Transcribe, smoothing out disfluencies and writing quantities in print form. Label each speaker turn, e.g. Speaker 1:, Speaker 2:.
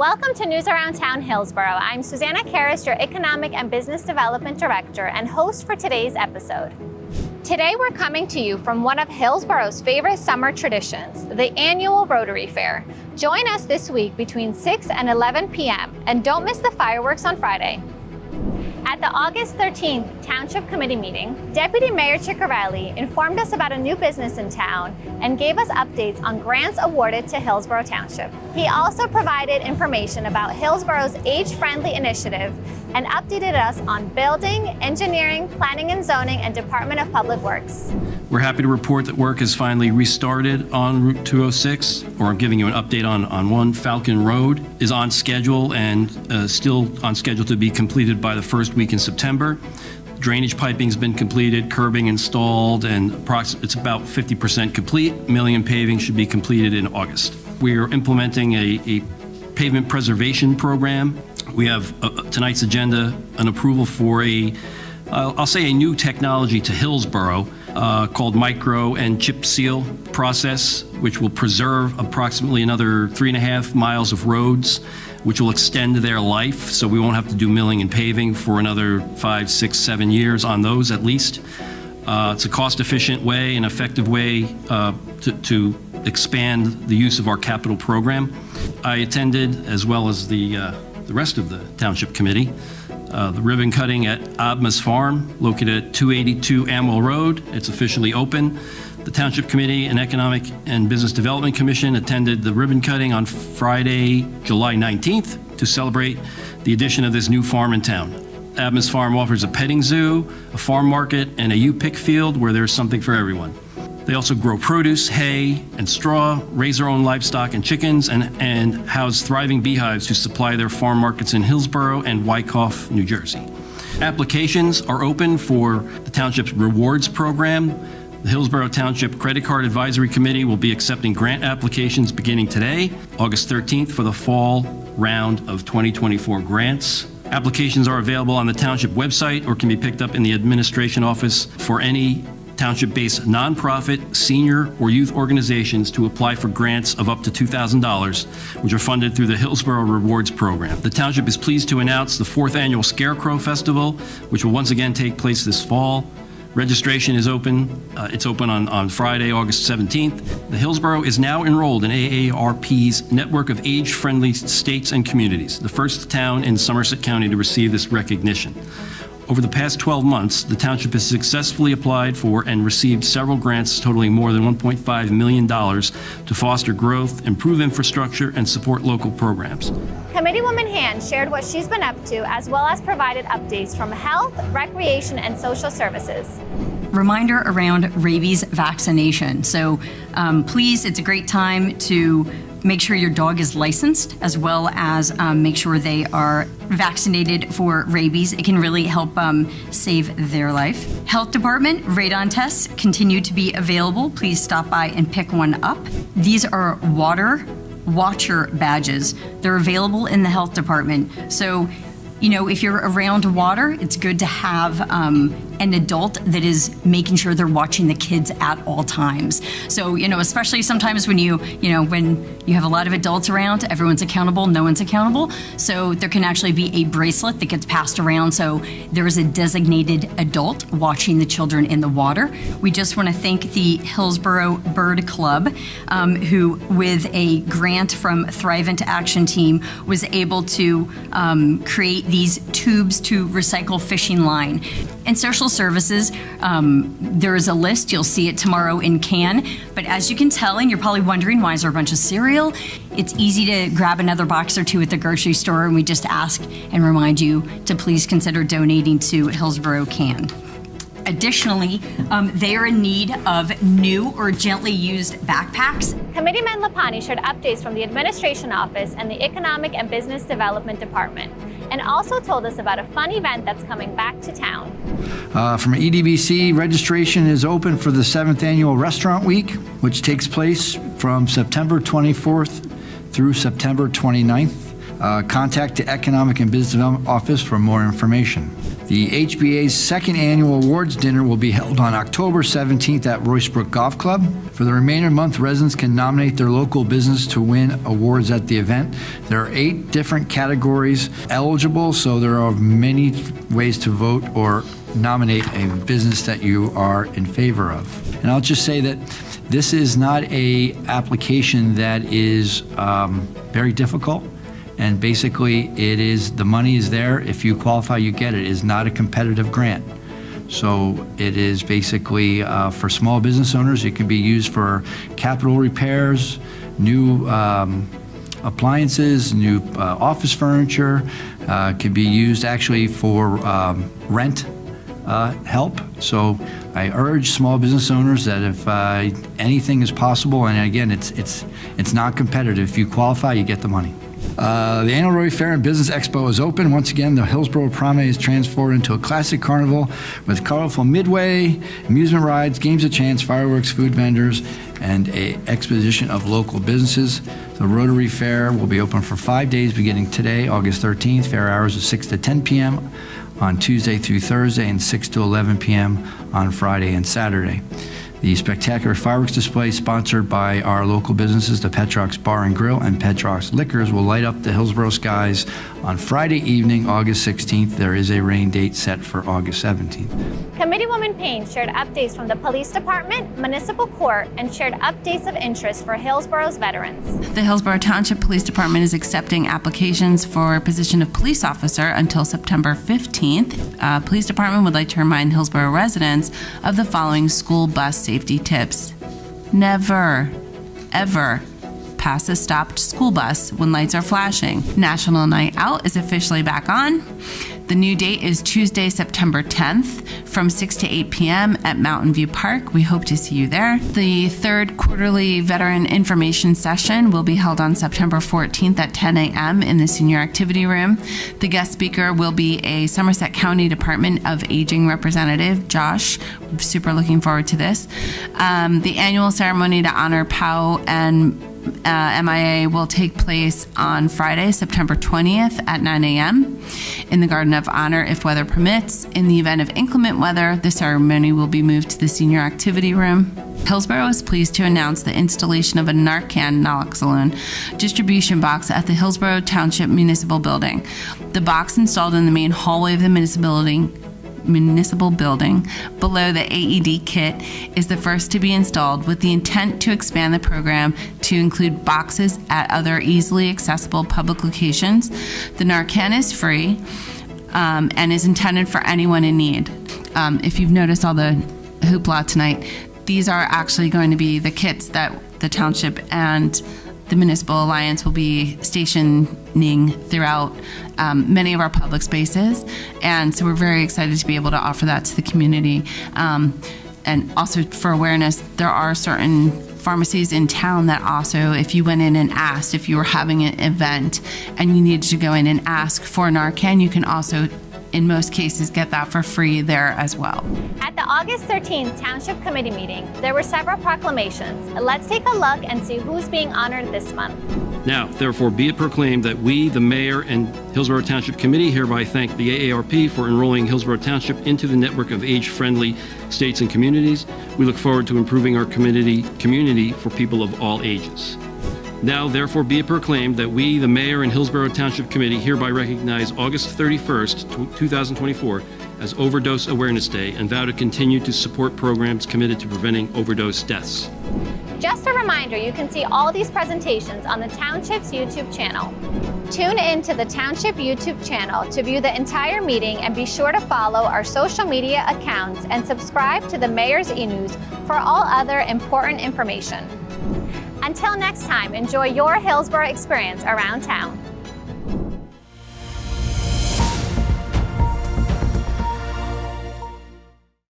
Speaker 1: Welcome to News Around Town Hillsborough. I'm Susanna Karras, your Economic and Business Development Director and host for today's episode. Today we're coming to you from one of Hillsborough's favorite summer traditions, the annual Rotary Fair. Join us this week between 6 and 11 p.m. and don't miss the fireworks on Friday. At the August 13th Township Committee meeting, Deputy Mayor Ciccarelli informed us about a new business in town and gave us updates on grants awarded to Hillsborough Township. He also provided information about Hillsborough's age-friendly initiative and updated us on building, engineering, planning and zoning, and Department of Public Works.
Speaker 2: We're happy to report that work has finally restarted on Route 206, or I'm giving you an update on 1 Falcon Road, is on schedule and still on schedule to be completed by the first week in September. Drainage piping's been completed, curbing installed, and it's about 50% complete. Milling and paving should be completed in August. We are implementing a pavement preservation program. We have tonight's agenda an approval for I'll say a new technology to Hillsborough called micro and chip seal process, which will preserve approximately another 3.5 miles of roads, which will extend their life, so we won't have to do milling and paving for another 5, 6, 7 years on those at least. It's a cost-efficient way, an effective way to expand the use of our capital program. I attended, as well as the rest of the Township Committee, the ribbon cutting at Abma's Farm, located at 282 Amwell Road. It's officially open. The Township Committee and Economic and Business Development Commission attended the ribbon cutting on Friday, July 19th to celebrate the addition of this new farm in town. Abma's Farm offers a petting zoo, a farm market, and a U-pick field where there's something for everyone. They also grow produce, hay, and straw, raise their own livestock and chickens, and house thriving beehives to supply their farm markets in Hillsborough and Wyckoff, New Jersey. Applications are open for the Township's rewards program. The Hillsborough Township Credit Card Advisory Committee will be accepting grant applications beginning today, August 13th, for the fall round of 2024 grants. Applications are available on the Township website or can be picked up in the administration office for any Township-based nonprofit, senior, or youth organizations to apply for grants of up to $2,000, which are funded through the Hillsborough Rewards Program. The Township is pleased to announce the 4th Annual Scarecrow Festival, which will once again take place this fall. Registration is open. It's open on Friday, August 17th. The Hillsborough is now enrolled in AARP's network of age-friendly states and communities, the first town in Somerset County to receive this recognition. Over the past 12 months, the Township has successfully applied for and received several grants totaling more than $1.5 million to foster growth, improve infrastructure, and support local programs.
Speaker 1: Committeewoman Hand shared what she's been up to, as well as provided updates from health, recreation, and social services.
Speaker 3: Reminder around rabies vaccination. So please, it's a great time to make sure your dog is licensed, as well as make sure they are vaccinated for rabies. It can really help save their life. Health Department radon tests continue to be available. Please stop by and pick one up. These are water watcher badges. They're available in the Health Department. So, if you're around water, it's good to have an adult that is making sure they're watching the kids at all times. So, especially sometimes when when you have a lot of adults around, everyone's accountable, no one's accountable. So there can actually be a bracelet that gets passed around. So there is a designated adult watching the children in the water. We just want to thank the Hillsborough Bird Club, who with a grant from Thrivent Action Team was able to create these tubes to recycle fishing line. And social services, there is a list. You'll see it tomorrow in Cannes. But as you can tell, and you're probably wondering, why is there a bunch of cereal? It's easy to grab another box or two at the grocery store, and we just ask and remind you to please consider donating to Hillsborough Cannes. Additionally, they are in need of new or gently used backpacks.
Speaker 1: Committeeman Lapani shared updates from the Administration Office and the Economic and Business Development Department, and also told us about a fun event that's coming back to town.
Speaker 4: From EDBC, registration is open for the 7th Annual Restaurant Week, which takes place from September 24th through September 29th. Contact the Economic and Business Development Office for more information. The HBA's second annual awards dinner will be held on October 17th at Roycebrook Golf Club. For the remainder of the month, residents can nominate their local business to win awards at the event. There are 8 different categories eligible, so there are many ways to vote or nominate a business that you are in favor of. And I'll just say that this is not a application that is very difficult. And basically, it is, the money is there. If you qualify, you get it. It is not a competitive grant. So it is basically for small business owners. It can be used for capital repairs, new appliances, new office furniture. It can be used actually for rent help. So I urge small business owners that if anything is possible, and again, it's not competitive. If you qualify, you get the money. The annual Rotary Fair and Business Expo is open. Once again, the Hillsborough Promenade is transformed into a classic carnival with colorful midway, amusement rides, games of chance, fireworks, food vendors, and an exposition of local businesses. The Rotary Fair will be open for 5 days beginning today, August 13th. Fair hours are 6 to 10 p.m. on Tuesday through Thursday and 6 to 11 p.m. on Friday and Saturday. The spectacular fireworks display, sponsored by our local businesses, the Petrox Bar and Grill and Petrox Liquors, will light up the Hillsborough skies on Friday evening, August 16th. There is a rain date set for August 17th.
Speaker 1: Committeewoman Payne shared updates from the Police Department, Municipal Court, and shared updates of interest for Hillsborough's veterans.
Speaker 5: The Hillsborough Township Police Department is accepting applications for a position of police officer until September 15th. Police Department would like to remind Hillsborough residents of the following school bus safety tips. Never, ever pass a stopped school bus when lights are flashing. National Night Out is officially back on. The new date is Tuesday, September 10th from 6 to 8 p.m. at Mountain View Park. We hope to see you there. The third quarterly Veteran Information Session will be held on September 14th at 10 a.m. in the Senior Activity Room. The guest speaker will be a Somerset County Department of Aging representative, Josh. I'm super looking forward to this. The annual ceremony to honor POW and MIA will take place on Friday, September 20th at 9 a.m. in the Garden of Honor if weather permits. In the event of inclement weather, the ceremony will be moved to the Senior Activity Room. Hillsborough is pleased to announce the installation of a Narcan naloxone distribution box at the Hillsborough Township Municipal Building. The box installed in the main hallway of the municipal building below the AED kit is the first to be installed, with the intent to expand the program to include boxes at other easily accessible public locations. The Narcan is free and is intended for anyone in need. If you've noticed all the hoopla tonight, these are actually going to be the kits that the township and the Municipal Alliance will be stationing throughout many of our public spaces. And so we're very excited to be able to offer that to the community. And also for awareness, there are certain pharmacies in town that also, if you went in and asked if you were having an event and you needed to go in and ask for Narcan, you can also, in most cases, get that for free there as well.
Speaker 1: At the August 13th Township Committee meeting, there were several proclamations. Let's take a look and see who's being honored this month.
Speaker 2: Now, therefore, be it proclaimed that we, the Mayor and Hillsborough Township Committee, hereby thank the AARP for enrolling Hillsborough Township into the network of age-friendly states and communities. We look forward to improving our community for people of all ages. Now, therefore, be it proclaimed that we, the Mayor and Hillsborough Township Committee, hereby recognize August 31st, 2024 as Overdose Awareness Day and vow to continue to support programs committed to preventing overdose deaths.
Speaker 1: Just a reminder, you can see all these presentations on the Township's YouTube channel. Tune in to the Township YouTube channel to view the entire meeting, and be sure to follow our social media accounts and subscribe to the Mayor's e-News for all other important information. Until next time, enjoy your Hillsborough experience around town.